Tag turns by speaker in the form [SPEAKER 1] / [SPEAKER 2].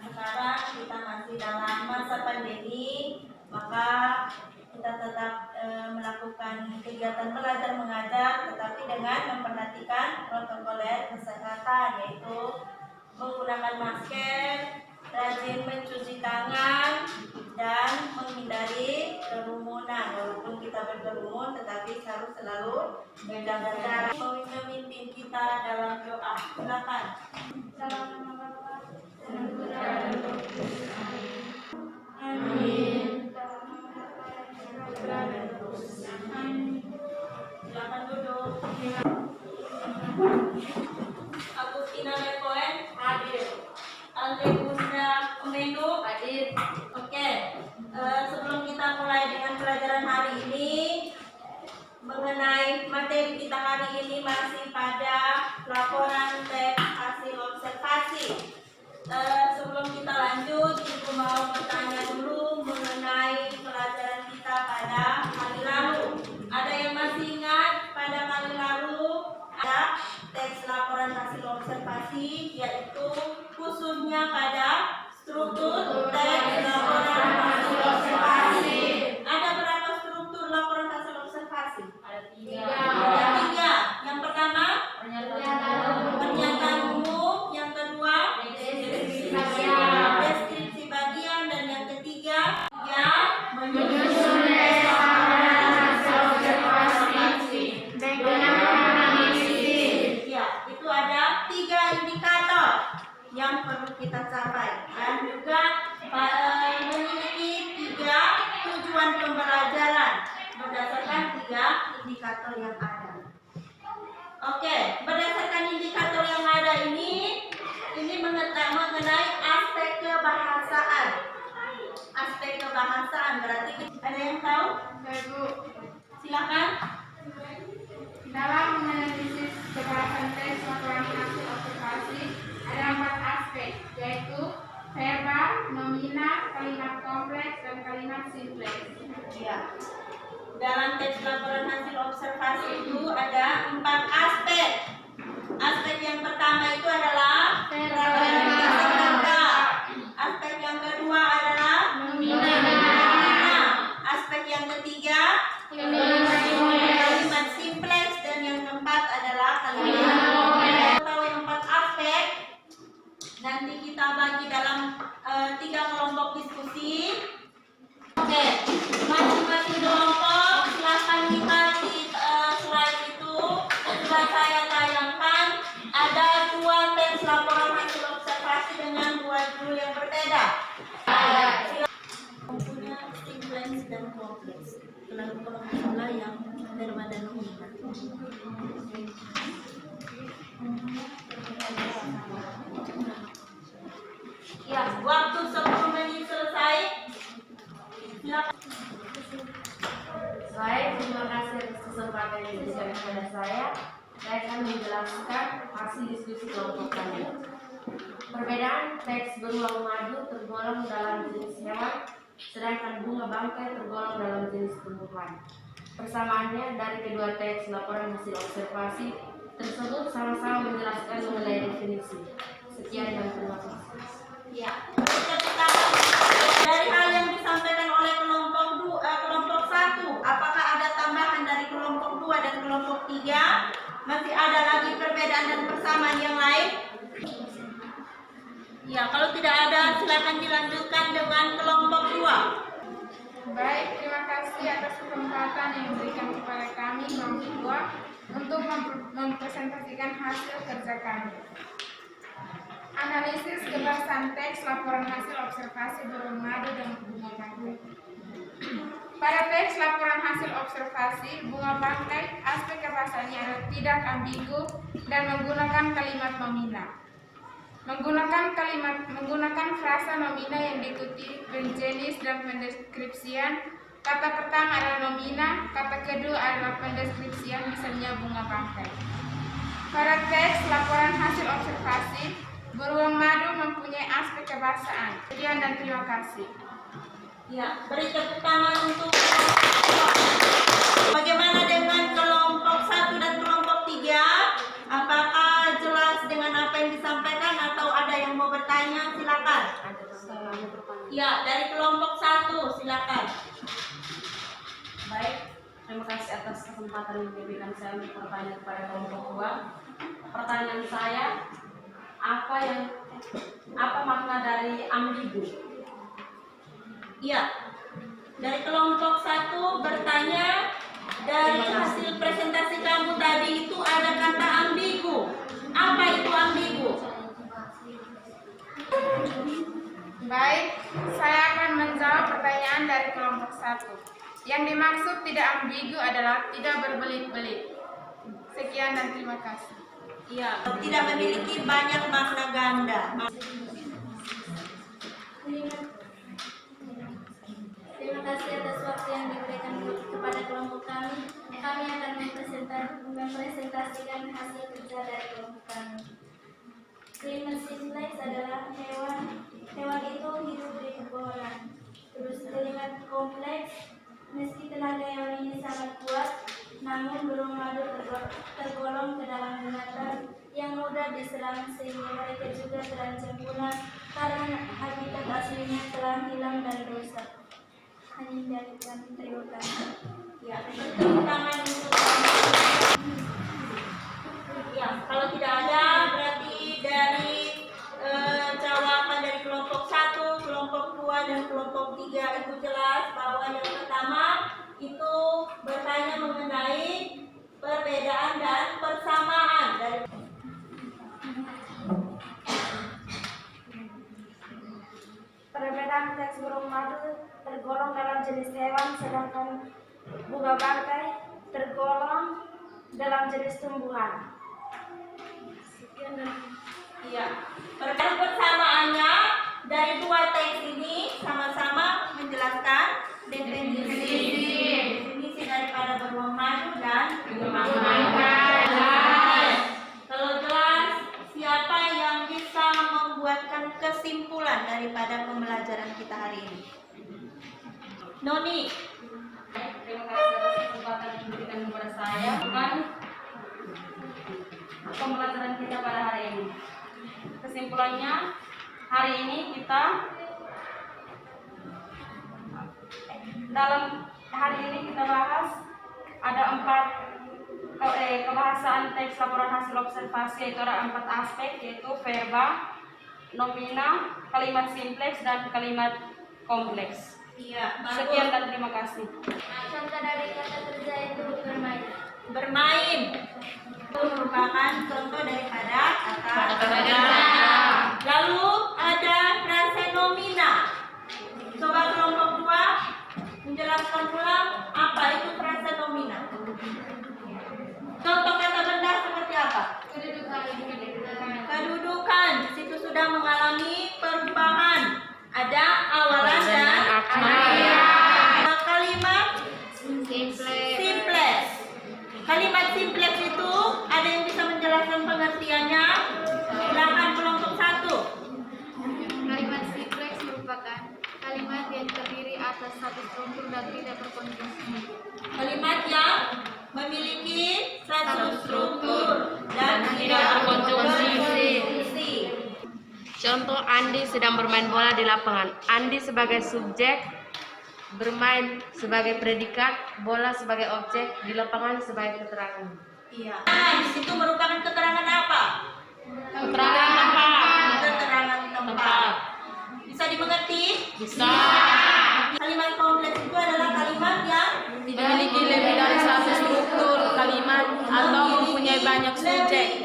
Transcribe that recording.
[SPEAKER 1] sekarang kita masih dalam masa pandemi, maka kita tetap melakukan kegiatan belajar mengajar, tetapi dengan memperhatikan protokol kesehatan, yaitu menggunakan masker, rajin mencuci tangan, dan menghindari kerumunan. Walaupun kita berkerumun, tetapi harus selalu menjaga jarak. Memimpin kita dalam doa. Silakan. Amin. Silakan duduk. Agustina Lepoen hadir. Andre Bunda Menu hadir. Oke. Sebelum kita mulai dengan pelajaran hari ini, mengenai materi kita hari ini masih pada laporan teks hasil observasi. Sebelum kita lanjut, Ibu mau bertanya dulu mengenai pelajaran kita pada hari lalu. Ada yang masih ingat pada hari lalu ada teks laporan hasil observasi, yaitu khususnya pada struktur teks laporan hasil observasi. Ada berapa struktur laporan hasil observasi? Ada 3. Ada 3. Yang pertama pernyataan umum, yang kedua deskripsi bagian, dan yang ketiga menyusun teks laporan hasil observasi dengan analisis. Ya, itu ada 3 indikator yang perlu kita capai, dan juga memiliki 3 tujuan pembelajaran berdasarkan 3 indikator yang ada. Oke, berdasarkan indikator yang ada ini mengenai aspek kebahasaan. Aspek kebahasaan berarti ada yang tahu? Bu. Silakan.
[SPEAKER 2] Dalam menganalisis kebahasaan teks laporan hasil observasi ada 4 aspek, yaitu verbal, nomina, kalimat kompleks, dan kalimat simpleks.
[SPEAKER 1] Ya. Dalam teks laporan hasil observasi itu ada 4 aspek. Aspek yang pertama itu adalah verbal. Aspek yang kedua adalah nomina. Aspek yang ketiga kalimat simpleks, dan yang keempat adalah kalimat kompleks. Kalau 4 aspek nanti kita bagi dalam 3 kelompok diskusi. Oke, masing-masing kelompok silakan lihat di slide itu. Sudah saya tayangkan ada 2 teks laporan hasil observasi dengan 2 judul yang berbeda. Punya simpleks dan kompleks. Kelompok itulah yang verbal dan nomina. Ya, waktu 10 menit selesai. Silakan.
[SPEAKER 3] Baik, terima kasih atas kesempatan yang diberikan kepada saya. Saya akan menjelaskan hasil diskusi kelompok kami. Perbedaan teks beruang madu tergolong dalam jenis hewan, sedangkan bunga bangkai tergolong dalam jenis tumbuhan. Persamaannya dari kedua teks laporan hasil observasi tersebut sama-sama menjelaskan mengenai definisi. Sekian dan terima kasih.
[SPEAKER 1] Ya, dari hal yang disampaikan oleh kelompok 1, apakah ada tambahan dari kelompok 2 dan kelompok 3? Masih ada lagi perbedaan dan persamaan yang lain? Ya, kalau tidak ada silakan dilanjutkan dengan kelompok 2.
[SPEAKER 2] Baik, terima kasih atas kesempatan yang diberikan kepada kami kelompok 2 untuk mempresentasikan hasil kerja kami. Analisis kebahasaan teks laporan hasil observasi beruang madu dan bunga bangkai. Pada teks laporan hasil observasi bunga bangkai, aspek kebahasaannya adalah tidak ambigu dan menggunakan kalimat nomina. Menggunakan frasa nomina yang diikuti berjenis dan pendeskripsian. Kata pertama adalah nomina, kata kedua adalah pendeskripsian, misalnya bunga bangkai. Pada teks laporan hasil observasi, beruang madu mempunyai aspek kebahasaan. Sekian dan terima kasih.
[SPEAKER 1] Ya, beri tepuk tangan untuk bagaimana dengan kelompok 1 dan kelompok 3? Apakah jelas dengan apa yang disampaikan atau ada yang mau bertanya? silakan. Ya, dari kelompok 1 silakan.
[SPEAKER 3] Baik, terima kasih atas kesempatan yang diberikan saya untuk bertanya kepada kelompok 2. Pertanyaan saya, apa makna dari ambigu?
[SPEAKER 1] Iya. Dari kelompok 1 bertanya, dari hasil presentasi kamu tadi itu ada kata ambigu. Apa itu ambigu?
[SPEAKER 2] Baik, saya akan menjawab pertanyaan dari kelompok 1. Yang dimaksud tidak ambigu adalah tidak berbelit-belit. Sekian dan terima kasih.
[SPEAKER 1] Iya, tidak memiliki banyak makna ganda.
[SPEAKER 4] Terima kasih atas waktu yang diberikan kepada kelompok kami. Kami akan mempresentasikan hasil kerja dari kelompok kami. Primus simplex adalah hewan. Hewan itu hidup di pepohonan. Terus kalimat kompleks, meski tenaga hewan ini sangat kuat, namun burung madu tergolong ke dalam binatang yang mudah diserang sehingga mereka juga terancam punah karena habitat aslinya telah hilang dan rusak. Hanya dari kami, terima kasih.
[SPEAKER 1] Ya, tepuk tangan untuk ya, kalau tidak ada berarti dari jawaban dari kelompok 1, kelompok 2 dan kelompok 3 itu jelas bahwa yang pertama itu bertanya mengenai perbedaan dan persamaan dari
[SPEAKER 4] Perbedaan teks burung madu tergolong dalam jenis hewan, sedangkan bunga bangkai tergolong dalam jenis tumbuhan. Sekian dan
[SPEAKER 1] iya. Perbedaan persamaannya dari dua teks ini sama-sama menjelaskan definisi daripada beruang madu dan bunga bangkai. Kalau jelas, siapa yang bisa membuatkan kesimpulan daripada pembelajaran kita hari ini? Noni.
[SPEAKER 3] Terima kasih atas kesempatan yang diberikan kepada saya. Bukan pembelajaran kita pada hari ini. Kesimpulannya, hari ini kita bahas ada 4 kebahasaan teks laporan hasil observasi, yaitu ada 4 aspek, yaitu verba, nomina, kalimat simpleks dan kalimat kompleks.
[SPEAKER 1] Iya,
[SPEAKER 3] Sekian dan terima kasih.
[SPEAKER 4] contoh dari kata kerja itu bermain.
[SPEAKER 1] Bermain itu merupakan contoh daripada kata
[SPEAKER 3] kerja.
[SPEAKER 1] Lalu ada frase nomina. Coba kelompok 2 menjelaskan ulang apa itu frase nomina. Contoh kata benda seperti apa? Kedudukan. Di situ sudah mengalami perubahan. Ada awalan dan akhir. Kalimat simplex. Kalimat simplex itu ada yang bisa menjelaskan pengertiannya? Silakan kelompok 1.
[SPEAKER 4] Kalimat simplex merupakan kalimat yang terdiri atas satu struktur dan tidak berkonjungsi.
[SPEAKER 1] Kalimat yang memiliki satu struktur dan tidak berkonjungsi.
[SPEAKER 3] Contoh, Andi sedang bermain bola di lapangan. Andi sebagai subjek, bermain sebagai predikat, bola sebagai objek, di lapangan sebagai keterangan.
[SPEAKER 1] Iya. Nah, di situ merupakan keterangan apa?
[SPEAKER 3] Keterangan tempat.
[SPEAKER 1] Keterangan tempat. Bisa dimengerti?
[SPEAKER 3] Bisa.
[SPEAKER 1] Kalimat kompleks itu adalah kalimat yang
[SPEAKER 3] Memiliki lebih dari satu struktur kalimat atau mempunyai banyak subjek.